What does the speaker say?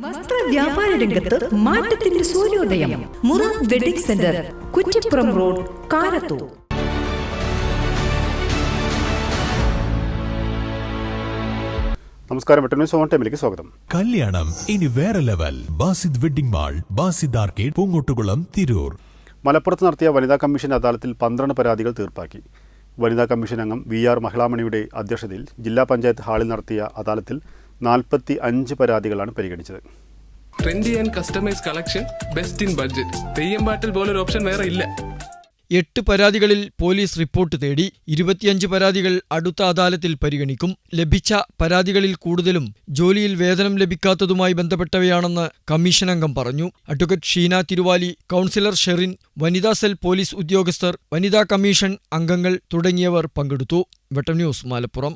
വസ്ത്ര വ്യാപാര രംഗത്ത് മാറ്റത്തിന്റെ സൂര്യോദയം. Murad wedding centre, Kuttippuram road, Karathur. നമസ്കാരം. ടൈമിലേക്ക് സ്വാഗതം. കല്യാണം ഇനി വേറെ level. Basid wedding mall, Basid arcade, Poongottukulam, Tirur. മലപ്പുറത്ത് നടത്തിയ വനിതാ കമ്മീഷൻ അദാലത്തിൽ 12 പരാതികൾ തീർപ്പാക്കി. വനിതാ കമ്മീഷൻ അംഗം VR മഹിളാമണിയുടെ അധ്യക്ഷതയിൽ ജില്ലാ പഞ്ചായത്ത് ഹാളിൽ നടത്തിയ അദാലത്തിൽ 45 പരാതികളാണ് പരിഗണിച്ചത്. Trendy and customise collection, best in budget. Theyyam പാട്ടിൽ പോലൊരു ഓപ്ഷൻ വേറെ ഇല്ല. 8 പരാതികളിൽ പോലീസ് റിപ്പോർട്ട് തേടി. 25 പരാതികൾ അടുത്ത അദാലത്തിൽ പരിഗണിക്കും. ലഭിച്ച പരാതികളിൽ കൂടുതലും ജോലിയിൽ വേതനം ലഭിക്കാത്തതുമായി ബന്ധപ്പെട്ടവയാണെന്ന് കമ്മീഷൻ അംഗം പറഞ്ഞു. അഡ്വക്കേറ്റ് ഷീന തിരുവാലി, കൗൺസിലർ ഷെറിൻ, വനിതാ സെൽ പോലീസ് ഉദ്യോഗസ്ഥർ, വനിതാ കമ്മീഷൻ അംഗങ്ങൾ തുടങ്ങിയവർ പങ്കെടുത്തു. വെട്ടം ന്യൂസ്, മലപ്പുറം.